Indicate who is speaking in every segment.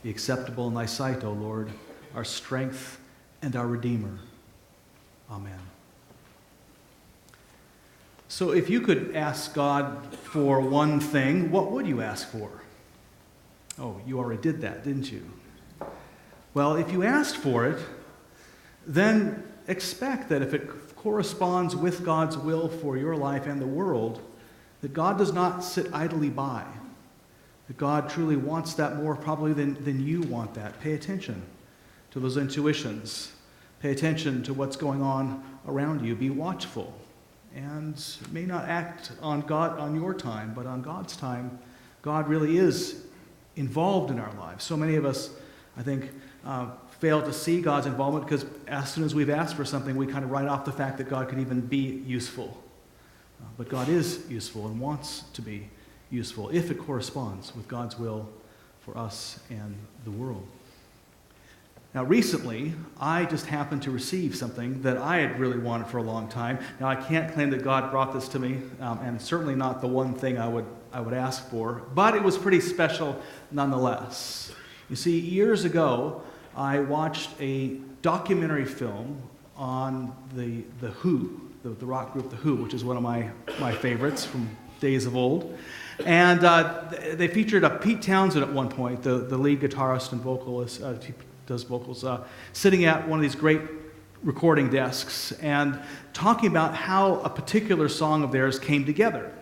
Speaker 1: be acceptable in thy sight, O Lord, our strength and our Redeemer. Amen. So if you could ask God for one thing, what would you ask for? Oh, you already did that, didn't you? Well, if you asked for it, then expect that if it corresponds with God's will for your life and the world, that God does not sit idly by. That God truly wants that more probably than you want that. Pay attention to those intuitions. Pay attention to what's going on around you. Be watchful. And may not act on your time, but on God's time. God really is involved in our lives. So many of us, I think, fail to see God's involvement because as soon as we've asked for something, we kind of write off the fact that God could even be useful. But God is useful and wants to be useful if it corresponds with God's will for us and the world. Now, recently, I just happened to receive something that I had really wanted for a long time. Now, I can't claim that God brought this to me, and certainly not the one thing I would ask for, but it was pretty special nonetheless. You see, years ago, I watched a documentary film on the Who, the rock group The Who, which is one of my favorites from days of old. And they featured Pete Townsend at one point, the lead guitarist and vocalist, does vocals, sitting at one of these great recording desks and talking about how a particular song of theirs came together.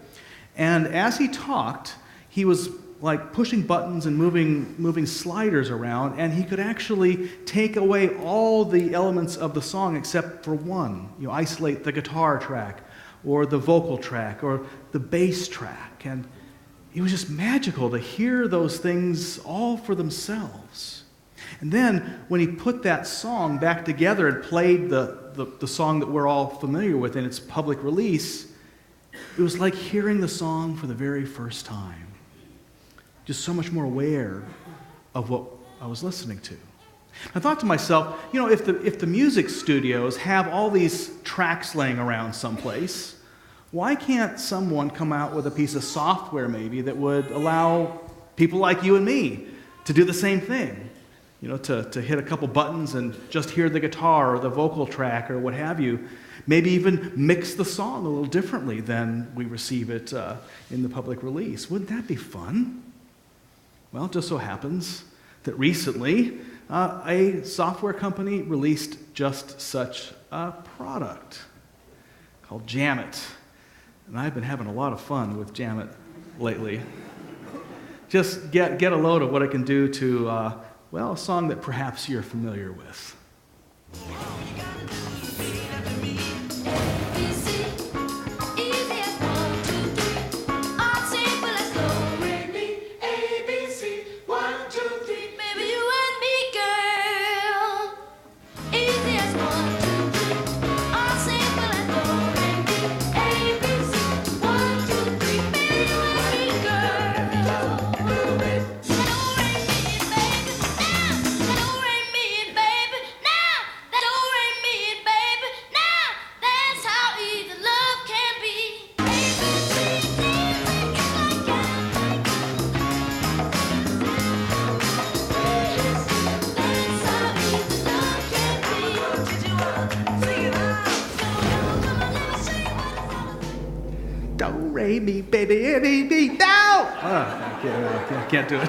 Speaker 1: And as he talked, he was like pushing buttons and moving sliders around, and he could actually take away all the elements of the song except for one. Isolate the guitar track or the vocal track or the bass track. And it was just magical to hear those things all for themselves. And then when he put that song back together and played the song that we're all familiar with in its public release, it was like hearing the song for the very first time. Just so much more aware of what I was listening to. I thought to myself, if the music studios have all these tracks laying around someplace, why can't someone come out with a piece of software maybe that would allow people like you and me to do the same thing? To hit a couple buttons and just hear the guitar or the vocal track or what have you. Maybe even mix the song a little differently than we receive it in the public release. Wouldn't that be fun? Well, it just so happens that recently a software company released just such a product called Jamit. And I've been having a lot of fun with Jamit lately. Just get a load of what it can do to, a song that perhaps you're familiar with. Me, baby, no! I can't do it.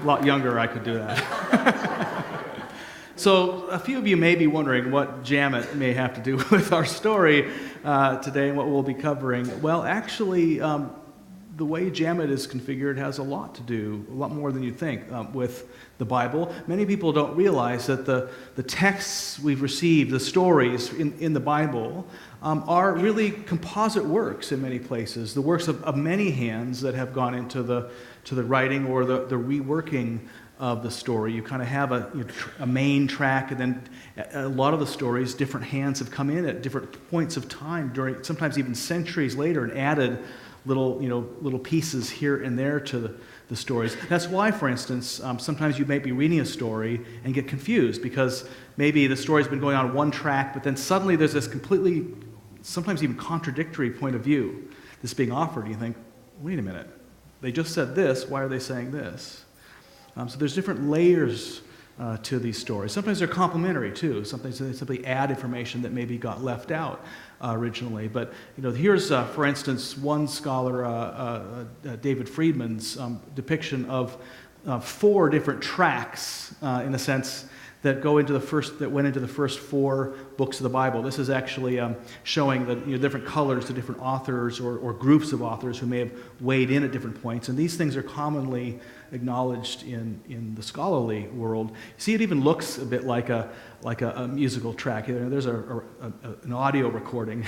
Speaker 1: A lot younger, I could do that. So a few of you may be wondering what Jamit may have to do with our story today and what we'll be covering. Well, actually, the way Jamit is configured has a lot to do, a lot more than you think, with the Bible. Many people don't realize that the texts we've received, the stories in the Bible, are really composite works in many places, the works of many hands that have gone into the writing or the reworking of the story. You kind of have a main track, and then a lot of the stories, different hands have come in at different points of time, during sometimes even centuries later, and added little pieces here and there to the stories. That's why, for instance, sometimes you may be reading a story and get confused because maybe the story's been going on one track, but then suddenly there's this completely, sometimes even contradictory point of view that's being offered. You think, wait a minute, they just said this, why are they saying this? So there's different layers to these stories. Sometimes they're complementary too. Sometimes they simply add information that maybe got left out originally. But here's, for instance, one scholar, David Friedman's depiction of 4 different tracks, in a sense, that went into the first 4 books of the Bible. This is actually showing the different colors to different authors or groups of authors who may have weighed in at different points. And these things are commonly acknowledged in the scholarly world. See, it even looks a bit like a musical track. There's an audio recording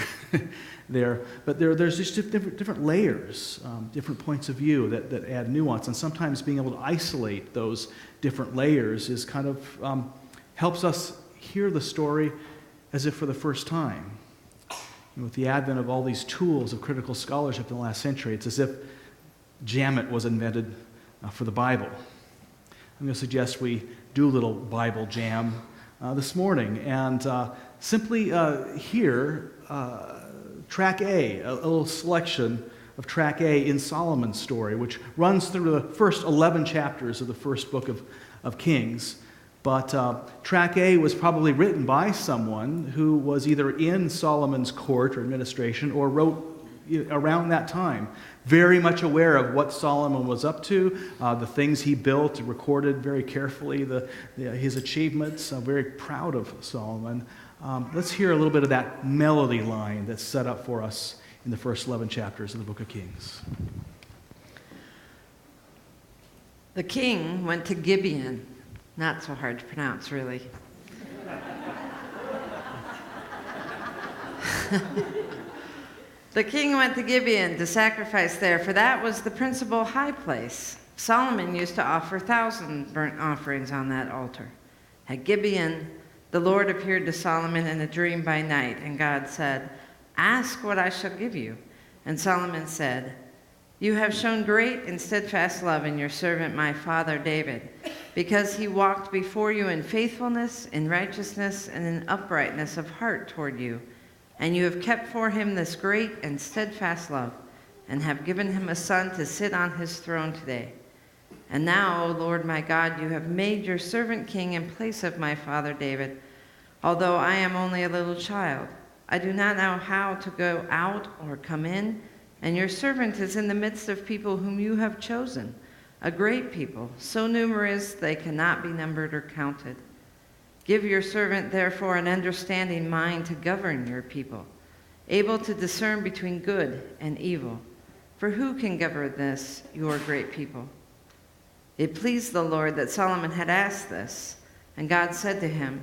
Speaker 1: there, but there's just different layers, different points of view that add nuance. And sometimes being able to isolate those different layers is kind of helps us hear the story as if for the first time. And with the advent of all these tools of critical scholarship in the last century, it's as if Jammet was invented for the Bible. I'm going to suggest we do a little Bible jam this morning and simply hear track A, a little selection of track A in Solomon's story, which runs through the first 11 chapters of the first book of Kings. But track A was probably written by someone who was either in Solomon's court or administration or wrote around that time, very much aware of what Solomon was up to, the things he built, recorded very carefully his achievements, very proud of Solomon. Let's hear a little bit of that melody line that's set up for us in the first 11 chapters of the book of Kings.
Speaker 2: The king went to Gibeon. Not so hard to pronounce, really. The king went to Gibeon to sacrifice there, for that was the principal high place. Solomon used to offer 1,000 burnt offerings on that altar. At Gibeon, the Lord appeared to Solomon in a dream by night, and God said, "Ask what I shall give you." And Solomon said, "You have shown great and steadfast love in your servant my father David, because he walked before you in faithfulness, in righteousness, and in uprightness of heart toward you. And you have kept for him this great and steadfast love, and have given him a son to sit on his throne today. And now, O Lord my God, you have made your servant king in place of my father David. Although I am only a little child, I do not know how to go out or come in, and your servant is in the midst of people whom you have chosen, a great people, so numerous they cannot be numbered or counted. Give your servant, therefore, an understanding mind to govern your people, able to discern between good and evil. For who can govern this, your great people?" It pleased the Lord that Solomon had asked this, and God said to him,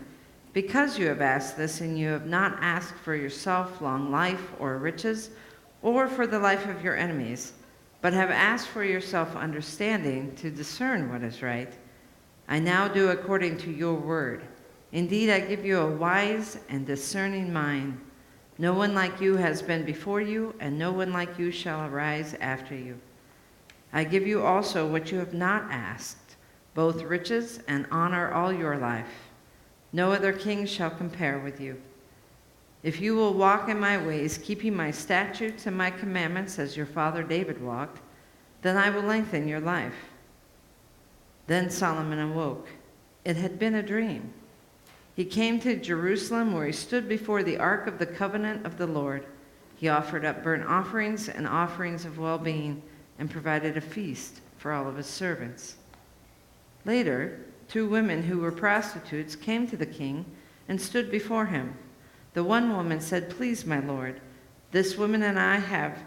Speaker 2: "Because you have asked this, and you have not asked for yourself long life or riches, or for the life of your enemies, but have asked for yourself understanding to discern what is right, I now do according to your word. Indeed, I give you a wise and discerning mind. No one like you has been before you, and no one like you shall arise after you. I give you also what you have not asked, both riches and honor all your life. No other king shall compare with you. If you will walk in my ways, keeping my statutes and my commandments as your father David walked, then I will lengthen your life." Then Solomon awoke. It had been a dream. He came to Jerusalem, where he stood before the ark of the covenant of the Lord. He offered up burnt offerings and offerings of well-being, and provided a feast for all of his servants. Later, 2 women who were prostitutes came to the king and stood before him. The one woman said, "Please, my lord, this woman and I have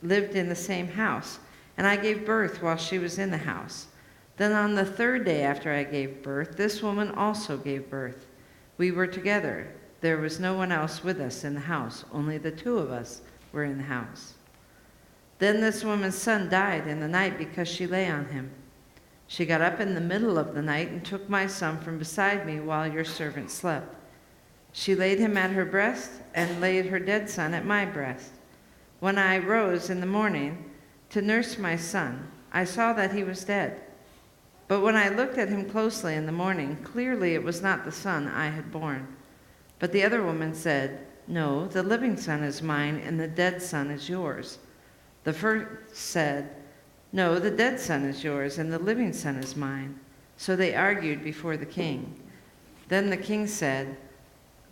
Speaker 2: lived in the same house, and I gave birth while she was in the house. Then on the 3rd day after I gave birth, this woman also gave birth. We were together. There was no one else with us in the house. Only the 2 of us were in the house. Then this woman's son died in the night because she lay on him. She got up in the middle of the night and took my son from beside me while your servant slept. She laid him at her breast and laid her dead son at my breast. When I rose in the morning to nurse my son, I saw that he was dead. But when I looked at him closely in the morning, clearly it was not the son I had borne. But the other woman said, 'No, the living son is mine, and the dead son is yours.' The first said, 'No, the dead son is yours, and the living son is mine.' So they argued before the king. Then the king said,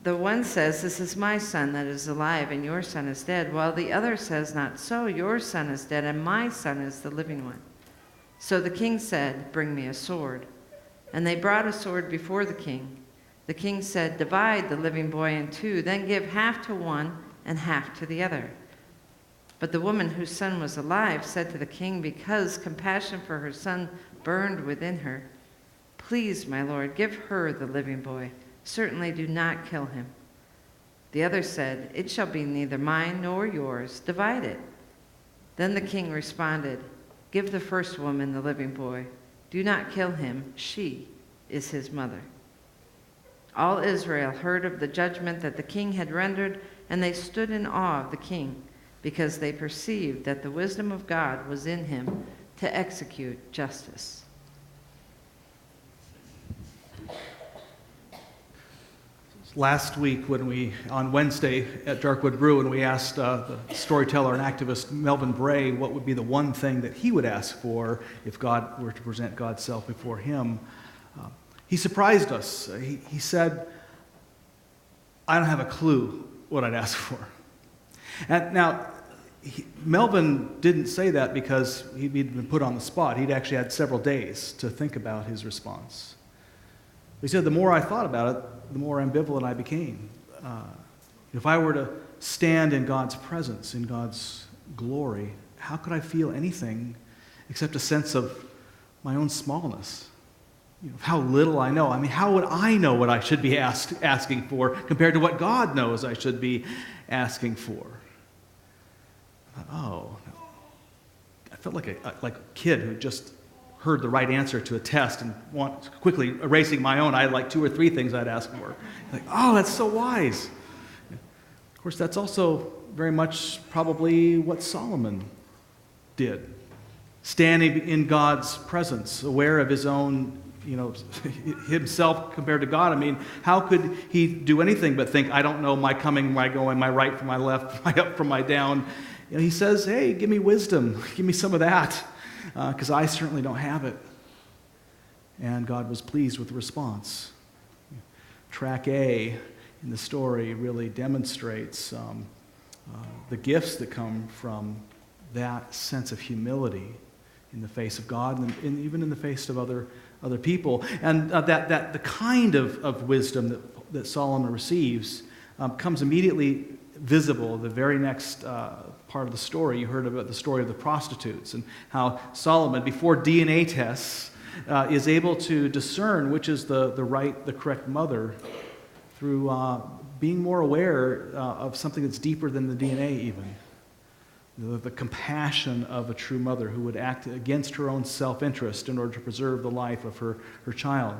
Speaker 2: "The one says, 'This is my son that is alive, and your son is dead,' while the other says, 'Not so, your son is dead, and my son is the living one.' So the king said, 'Bring me a sword.' And they brought a sword before the king. The king said, 'Divide the living boy in two, then give half to one and half to the other.' But the woman whose son was alive said to the king, because compassion for her son burned within her, 'Please, my lord, give her the living boy. Certainly do not kill him.' The other said, 'It shall be neither mine nor yours. Divide it.' Then the king responded, 'Give the first woman the living boy. Do not kill him. She is his mother.' All Israel heard of the judgment that the king had rendered, and they stood in awe of the king, because they perceived that the wisdom of God was in him to execute justice."
Speaker 1: Last week, on Wednesday at Darkwood Brew, when we asked the storyteller and activist Melvin Bray what would be the one thing that he would ask for if God were to present God's self before him, he surprised us. He said, "I don't have a clue what I'd ask for." And now, Melvin didn't say that because he'd been put on the spot. He'd actually had several days to think about his response. He said, "The more I thought about it, the more ambivalent I became. If I were to stand in God's presence, in God's glory, how could I feel anything except a sense of my own smallness? How little I know. I mean, how would I know what I should be asking for compared to what God knows I should be asking for?" I thought, I felt like a kid who just heard the right answer to a test and quickly erasing my own. I had like 2 or 3 things I'd ask for. Like, that's so wise. Of course, that's also very much probably what Solomon did. Standing in God's presence, aware of his own, himself compared to God. I mean, how could he do anything but think, I don't know my coming, my going, my right from my left, my up from my down. He says, hey, give me wisdom. Give me some of that. Because I certainly don't have it. And God was pleased with the response. Track A in the story really demonstrates the gifts that come from that sense of humility in the face of God and even in the face of other people. And that the kind of wisdom that Solomon receives comes immediately visible the very next part of the story. You heard about the story of the prostitutes and how Solomon, before DNA tests, is able to discern which is the correct mother through being more aware of something that's deeper than the DNA even. The compassion of a true mother who would act against her own self-interest in order to preserve the life of her child.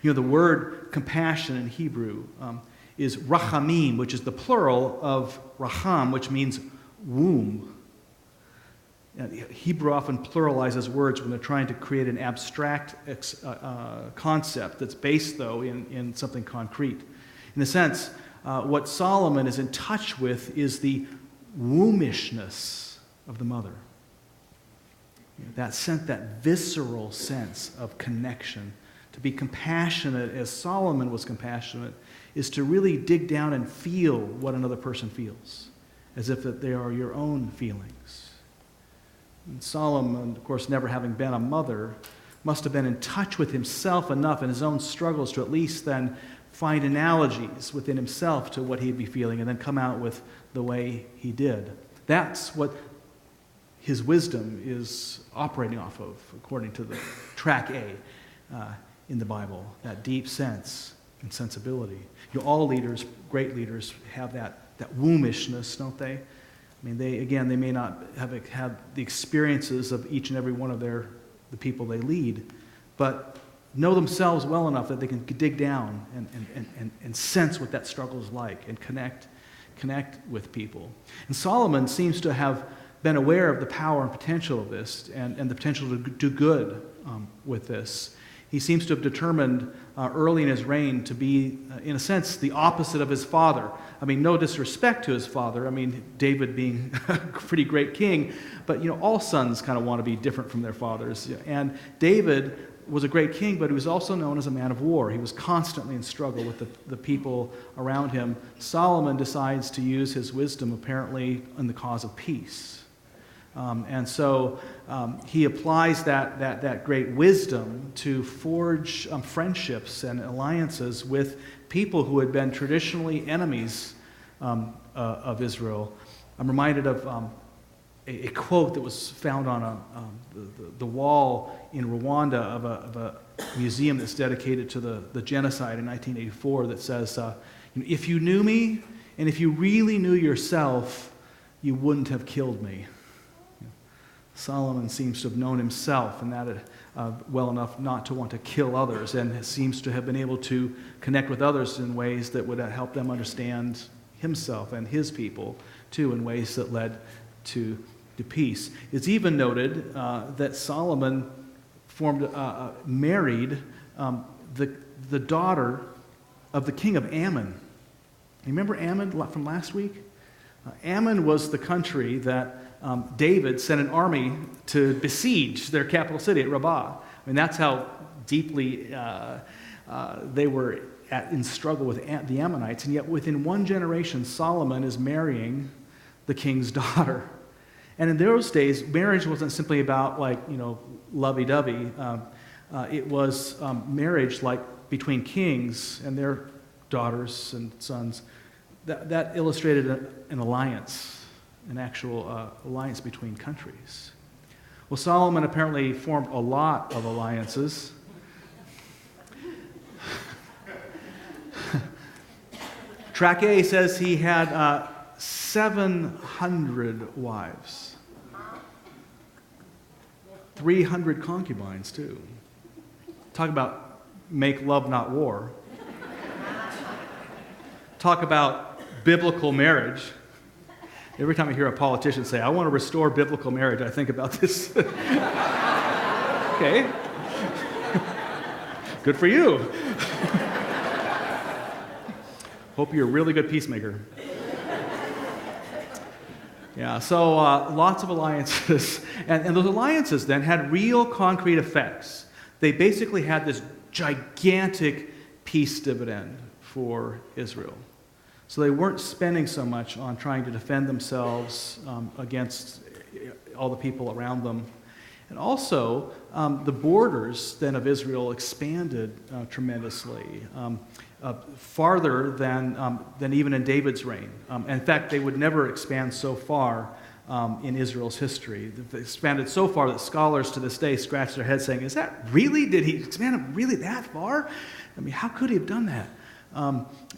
Speaker 1: The word compassion in Hebrew is rachamim, which is the plural of racham, which means womb. Hebrew often pluralizes words when they're trying to create an abstract concept that's based, though, in something concrete. In a sense, what Solomon is in touch with is the wombishness of the mother. That visceral sense of connection. To be compassionate as Solomon was compassionate is to really dig down and feel what another person feels, as if that they are your own feelings. And Solomon, of course, never having been a mother, must have been in touch with himself enough in his own struggles to at least then find analogies within himself to what he'd be feeling and then come out with the way he did. That's what his wisdom is operating off of, according to the track A in the Bible, that deep sense and sensibility. All leaders, great leaders, have that wombishness, don't they? I mean, they may not have had the experiences of each and every one of the people they lead, but know themselves well enough that they can dig down and sense what that struggle is like and connect with people. And Solomon seems to have been aware of the power and potential of this and the potential to do good with this. He seems to have determined early in his reign to be, in a sense, the opposite of his father. I mean, no disrespect to his father. I mean, David being a pretty great king, but all sons kind of want to be different from their fathers. And David was a great king, but he was also known as a man of war. He was constantly in struggle with the people around him. Solomon decides to use his wisdom, apparently, in the cause of peace. And so he applies that great wisdom to forge friendships and alliances with people who had been traditionally enemies of Israel. I'm reminded of a quote that was found on the wall in Rwanda of a museum that's dedicated to the genocide in 1984 that says, if you knew me and if you really knew yourself, you wouldn't have killed me. Solomon seems to have known himself and that well enough not to want to kill others, and seems to have been able to connect with others in ways that would help them understand himself and his people, too, in ways that led to peace. It's even noted that Solomon married the daughter of the king of Ammon. You remember Ammon from last week? Ammon was the country that David sent an army to besiege their capital city at Rabbah. I mean, that's how deeply they were in struggle with the Ammonites. And yet within one generation, Solomon is marrying the king's daughter. And in those days, marriage wasn't simply about lovey-dovey. It was marriage between kings and their daughters and sons. That illustrated an alliance, an actual alliance between countries. Well, Solomon apparently formed a lot of alliances. Track A says he had 700 wives. 300 concubines, too. Talk about make love, not war. Talk about biblical marriage. Every time I hear a politician say, I want to restore biblical marriage, I think about this. Okay. Good for you. Hope you're a really good peacemaker. Yeah, so lots of alliances. And those alliances then had real concrete effects. They basically had this gigantic peace dividend for Israel. So they weren't spending so much on trying to defend themselves against all the people around them. And also, the borders then of Israel expanded tremendously, farther than even in David's reign. In fact, they would never expand so far in Israel's history. They expanded so far that scholars to this day scratch their heads saying, did he expand really that far? I mean, how could he have done that?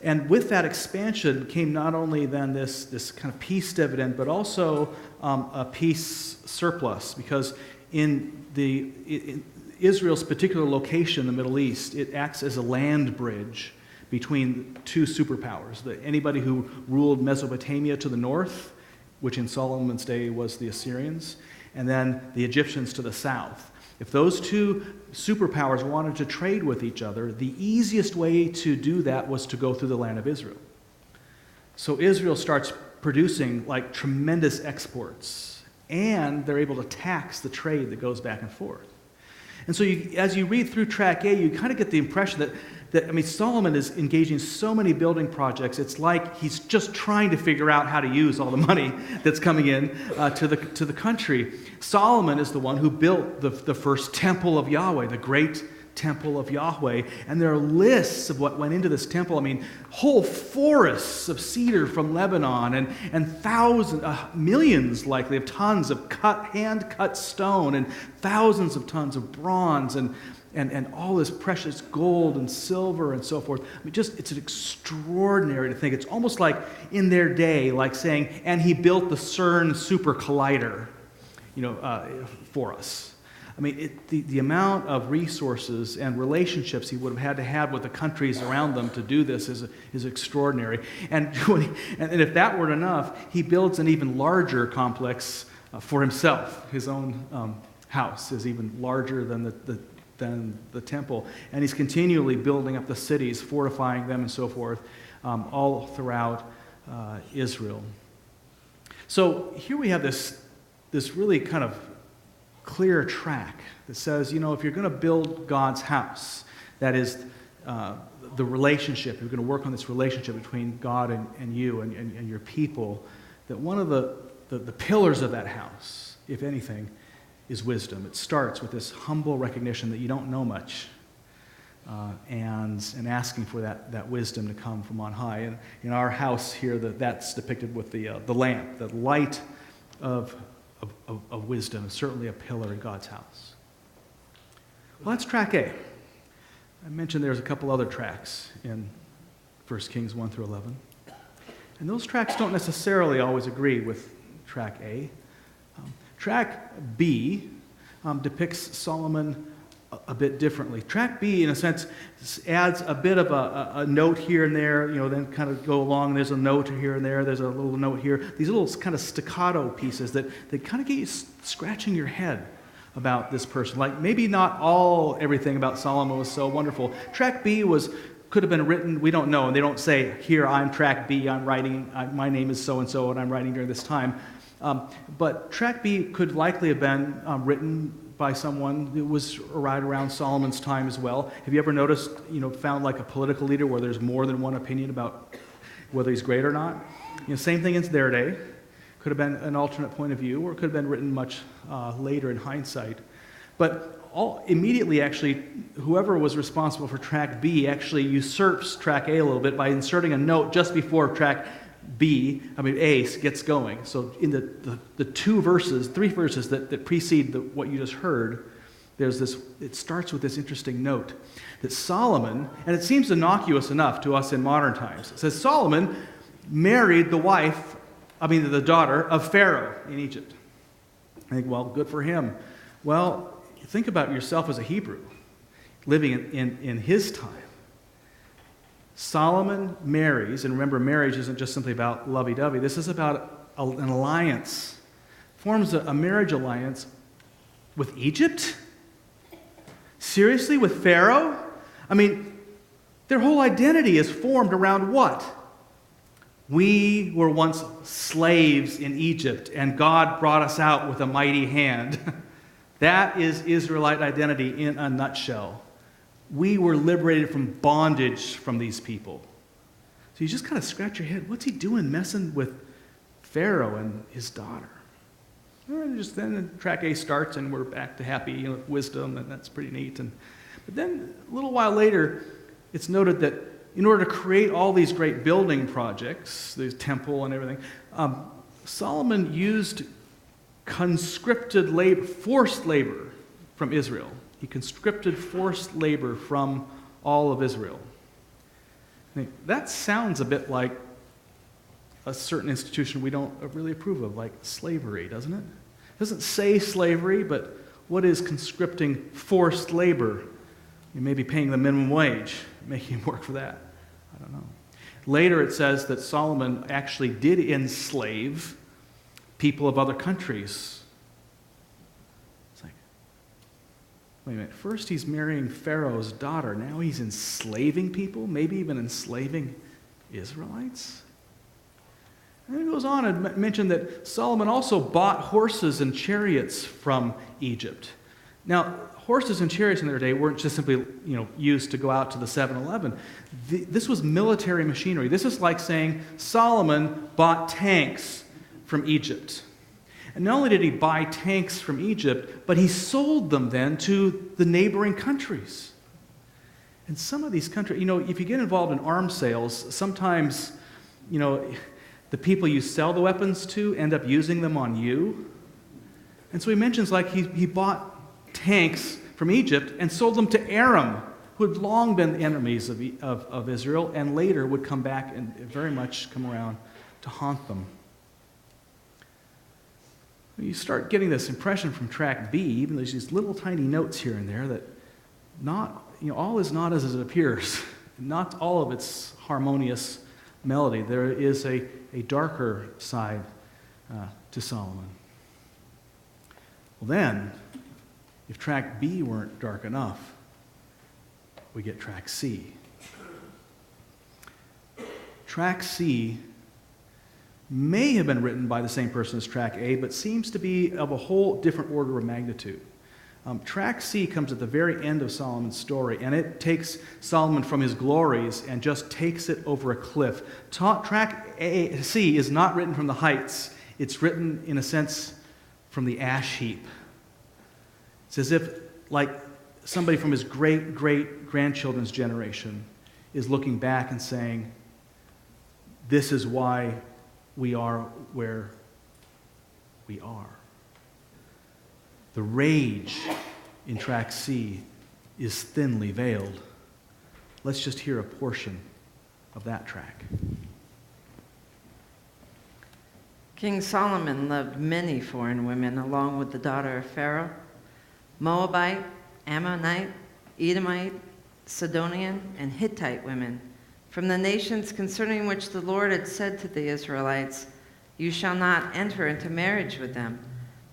Speaker 1: And with that expansion came not only then this kind of peace dividend, but also a peace surplus, because in Israel's particular location in the Middle East, it acts as a land bridge between two superpowers. Anybody who ruled Mesopotamia to the north, which in Solomon's day was the Assyrians, and then the Egyptians to the south. If those two superpowers wanted to trade with each other, the easiest way to do that was to go through the land of Israel. So Israel starts producing tremendous exports, and they're able to tax the trade that goes back and forth. And so as you read through Track A, you kind of get the impression that Solomon is engaging so many building projects, it's like he's just trying to figure out how to use all the money that's coming in to the country. Solomon is the one who built the first temple of Yahweh, the great temple of Yahweh. And there are lists of what went into this temple. I mean, whole forests of cedar from Lebanon and thousands, millions likely of tons of hand-cut stone and thousands of tons of bronze and all this precious gold and silver and so forth. I mean, it's extraordinary to think. It's almost like in their day, like saying, and he built the CERN super collider, for us. I mean, the amount of resources and relationships he would have had to have with the countries around them to do this is extraordinary. And if that weren't enough, he builds an even larger complex for himself. His own house is even larger than the temple. And he's continually building up the cities, fortifying them and so forth, all throughout Israel. So here we have this really kind of clear track that says, if you're going to build God's house, that is the relationship, you're going to work on this relationship between God and you and your people, that one of the pillars of that house, if anything, is wisdom. It starts with this humble recognition that you don't know much, and asking for that wisdom to come from on high. And in our house here, that's depicted with the lamp, the light of wisdom is certainly a pillar in God's house. Well, that's track A. I mentioned there's a couple other tracks in 1 Kings 1 through 11. And those tracks don't necessarily always agree with track A. Track B depicts Solomon a bit differently. Track B, in a sense, adds a bit of a note here and there, then kind of go along. There's a note here and there. There's a little note here. These little kind of staccato pieces that kind of get you scratching your head about this person. Like maybe not everything about Solomon was so wonderful. Track B could have been written, we don't know, and they don't say, here, I'm track B, I'm writing, my name is so-and-so, and I'm writing during this time. But track B could likely have been written by someone who was right around Solomon's time as well. Have you ever noticed, found like a political leader where there's more than one opinion about whether he's great or not? Same thing in their day. Could have been an alternate point of view, or it could have been written much later in hindsight. But immediately, actually, whoever was responsible for track B actually usurps track A a little bit by inserting a note just before track A gets going. So in the three verses that precede what you just heard, it starts with this interesting note that Solomon, and it seems innocuous enough to us in modern times, it says Solomon married the daughter of Pharaoh in Egypt. I think, well, good for him. Well, think about yourself as a Hebrew living in his time. Solomon marries, and remember, marriage isn't just simply about lovey-dovey. This is about an alliance. Forms a marriage alliance with Egypt? Seriously, with Pharaoh? Their whole identity is formed around what? We were once slaves in Egypt, and God brought us out with a mighty hand. That is Israelite identity in a nutshell. We were liberated from bondage from these people. So you just kind of scratch your head. What's he doing messing with Pharaoh and his daughter? And just then track A starts, and we're back to happy wisdom, and that's pretty neat. But then a little while later, it's noted that in order to create all these great building projects, the temple and everything, Solomon used conscripted labor, forced labor from Israel. He conscripted forced labor from all of Israel. That sounds a bit like a certain institution we don't really approve of, like slavery, doesn't it? It doesn't say slavery, but what is conscripting forced labor? You may be paying the minimum wage, making him work for that. I don't know. Later it says that Solomon actually did enslave people of other countries. It's like, wait a minute, first he's marrying Pharaoh's daughter, now he's enslaving people, maybe even enslaving Israelites? And then it goes on and mentioned that Solomon also bought horses and chariots from Egypt. Now, horses and chariots in their day weren't just simply, used to go out to the 7-Eleven. This was military machinery. This is like saying Solomon bought tanks from Egypt. And not only did he buy tanks from Egypt, but he sold them then to the neighboring countries. And some of these countries, if you get involved in arms sales, sometimes, the people you sell the weapons to end up using them on you. And so he mentions he bought tanks from Egypt and sold them to Aram, who had long been enemies of Israel, and later would come back and very much come around to haunt them. You start getting this impression from track B, even there's these little tiny notes here and there, that all is not as it appears. Not all of its harmonious melody. There is a darker side to Solomon. Well then, if track B weren't dark enough, we get track C. Track C may have been written by the same person as track A, but seems to be of a whole different order of magnitude. Track C comes at the very end of Solomon's story, and it takes Solomon from his glories and just takes it over a cliff. Track C is not written from the heights. It's written, in a sense, from the ash heap. It's as if, like, somebody from his great-great-grandchildren's generation is looking back and saying, this is why we are where we are. The rage in track C is thinly veiled. Let's just hear a portion of that track.
Speaker 2: King Solomon loved many foreign women along with the daughter of Pharaoh, Moabite, Ammonite, Edomite, Sidonian, and Hittite women, from the nations concerning which the Lord had said to the Israelites, "You shall not enter into marriage with them,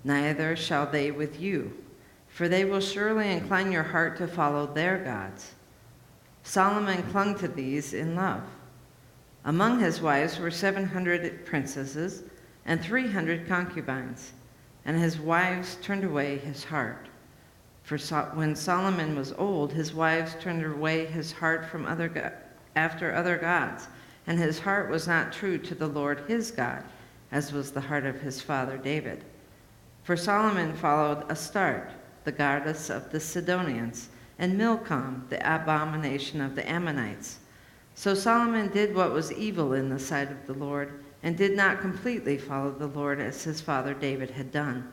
Speaker 2: neither shall they with you, for they will surely incline your heart to follow their gods." Solomon clung to these in love. Among his wives were 700 princesses and 300 concubines, and his wives turned away his heart. For when Solomon was old, his wives turned away his heart from after other gods, and his heart was not true to the Lord his God, as was the heart of his father David. For Solomon followed Astarte, the goddess of the Sidonians, and Milcom, the abomination of the Ammonites. So Solomon did what was evil in the sight of the Lord, and did not completely follow the Lord as his father David had done.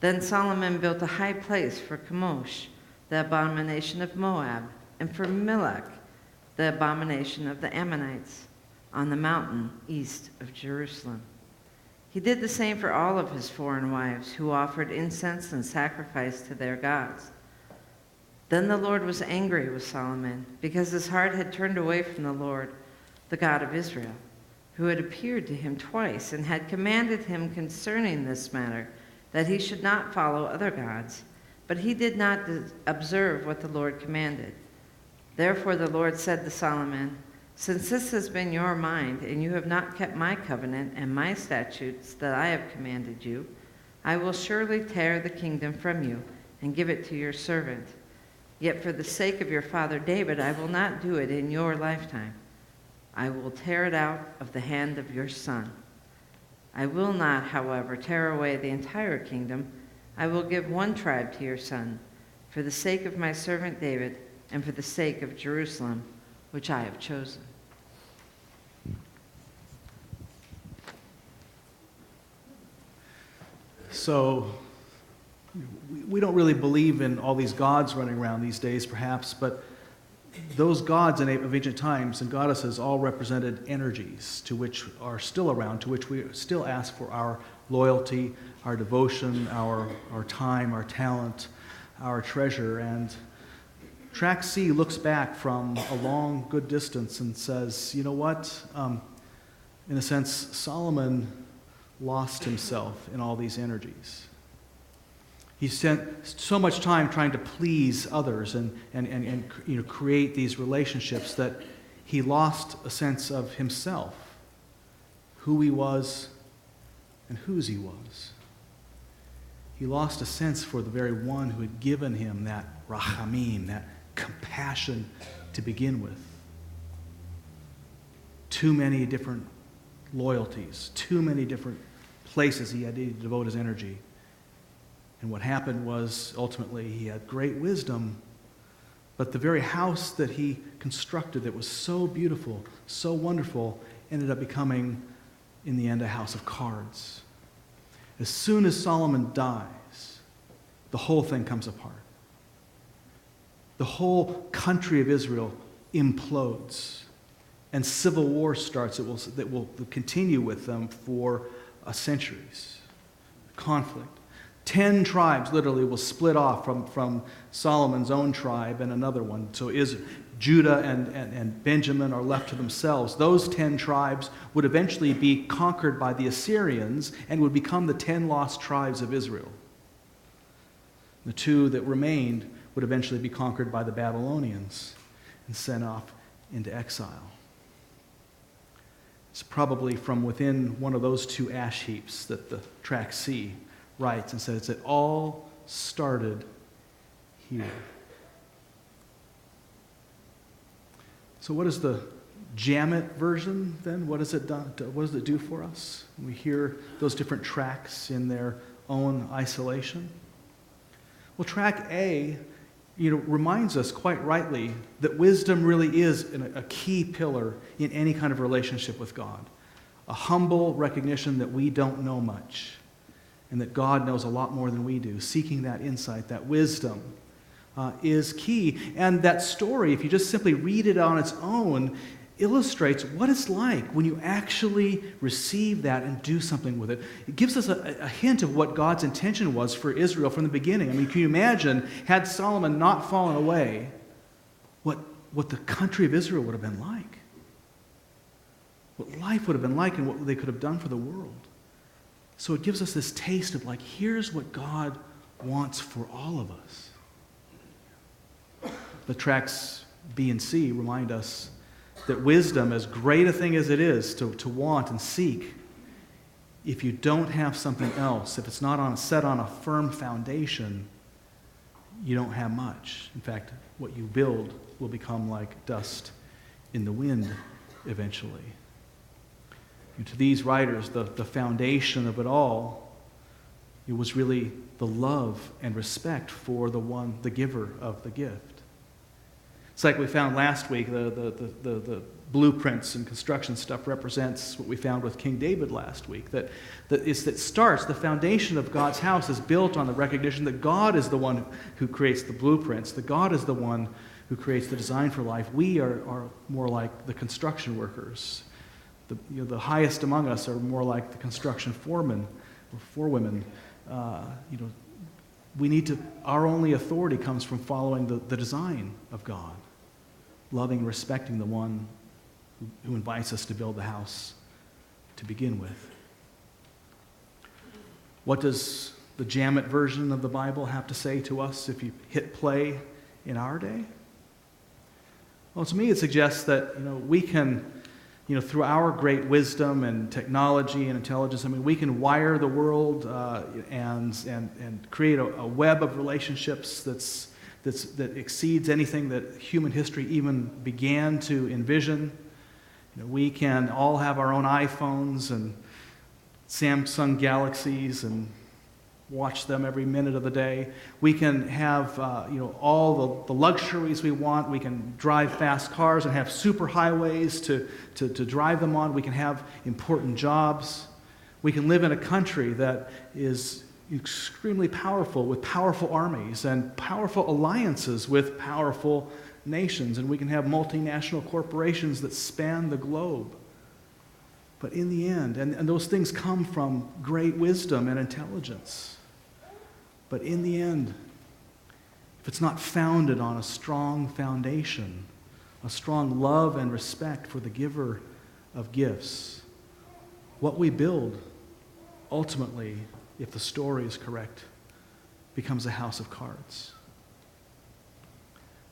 Speaker 2: Then Solomon built a high place for Chemosh, the abomination of Moab, and for Milech, the abomination of the Ammonites, on the mountain east of Jerusalem. He did the same for all of his foreign wives, who offered incense and sacrifice to their gods. Then the Lord was angry with Solomon, because his heart had turned away from the Lord, the God of Israel, who had appeared to him twice and had commanded him concerning this matter, that he should not follow other gods. But he did not observe what the Lord commanded. Therefore the Lord said to Solomon, "Since this has been your mind, and you have not kept my covenant and my statutes that I have commanded you, I will surely tear the kingdom from you and give it to your servant. Yet for the sake of your father David, I will not do it in your lifetime. I will tear it out of the hand of your son. I will not, however, tear away the entire kingdom. I will give one tribe to your son, for the sake of my servant David and for the sake of Jerusalem, which I have chosen."
Speaker 1: So, we don't really believe in all these gods running around these days, perhaps, but those gods of ancient times and goddesses all represented energies to which are still around, to which we still ask for our loyalty, our devotion, our time, our talent, our treasure. And track C looks back from a long, good distance and says, you know what? In a sense, Solomon lost himself in all these energies. He spent so much time trying to please others and create these relationships that he lost a sense of himself, who he was and whose he was. He lost a sense for the very one who had given him that rachamim, that compassion to begin with. Too many different loyalties, too many different places he had to devote his energy. And what happened was, ultimately, he had great wisdom, but the very house that he constructed that was so beautiful, so wonderful, ended up becoming, in the end, a house of cards. As soon as Solomon dies, the whole thing comes apart. The whole country of Israel implodes, and civil war starts that will continue with them for centuries. Conflict. 10 tribes literally will split off from Solomon's own tribe and another one. So Judah and Benjamin are left to themselves. Those 10 tribes would eventually be conquered by the Assyrians and would become the 10 lost tribes of Israel. The 2 that remained would eventually be conquered by the Babylonians and sent off into exile. It's probably from within one of those two ash heaps that the track C writes and says it all started here. So what is the Jam-It version then? What does it do for us? We hear those different tracks in their own isolation. Well, track A, reminds us quite rightly that wisdom really is a key pillar in any kind of relationship with God. A humble recognition that we don't know much and that God knows a lot more than we do. Seeking that insight, that wisdom is key. And that story, if you just simply read it on its own, illustrates what it's like when you actually receive that and do something with it. It gives us a hint of what God's intention was for Israel from the beginning. I mean, can you imagine, had Solomon not fallen away, what the country of Israel would have been like? What life would have been like and what they could have done for the world. So it gives us this taste of here's what God wants for all of us. The tracks B and C remind us that wisdom, as great a thing as it is to want and seek, if you don't have something else, if it's not set on a firm foundation, you don't have much. In fact, what you build will become like dust in the wind eventually. And to these writers, the foundation of it all, it was really the love and respect for the giver of the gift. It's like we found last week, the blueprints and construction stuff represents what we found with King David last week. That starts, the foundation of God's house is built on the recognition that God is the one who creates the blueprints, that God is the one who creates the design for life. We are more like the construction workers. The highest among us are more like the construction foremen or forewomen. Our only authority comes from following the design of God, loving and respecting the one who invites us to build the house to begin with. What does the Jam-It version of the Bible have to say to us if you hit play in our day? Well, to me it suggests that we can, through our great wisdom and technology and intelligence, we can wire the world and create a web of relationships that exceeds anything that human history even began to envision. We can all have our own iPhones and Samsung Galaxies and watch them every minute of the day. We can have all the luxuries we want. We can drive fast cars and have super highways to drive them on. We can have important jobs. We can live in a country that is extremely powerful, with powerful armies and powerful alliances with powerful nations. And we can have multinational corporations that span the globe. But in the end, and those things come from great wisdom and intelligence. But in the end, if it's not founded on a strong foundation, a strong love and respect for the giver of gifts, what we build, ultimately, if the story is correct, becomes a house of cards.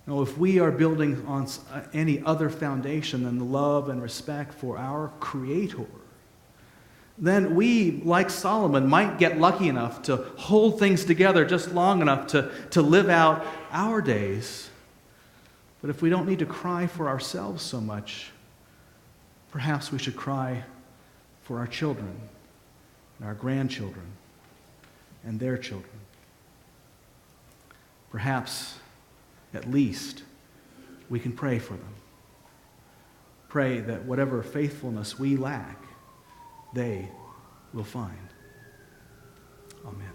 Speaker 1: Now, if we are building on any other foundation than the love and respect for our Creator, then we, like Solomon, might get lucky enough to hold things together just long enough to live out our days. But if we don't need to cry for ourselves so much, perhaps we should cry for our children and our grandchildren and their children. Perhaps, at least, we can pray for them. Pray that whatever faithfulness we lack, they will find. Amen.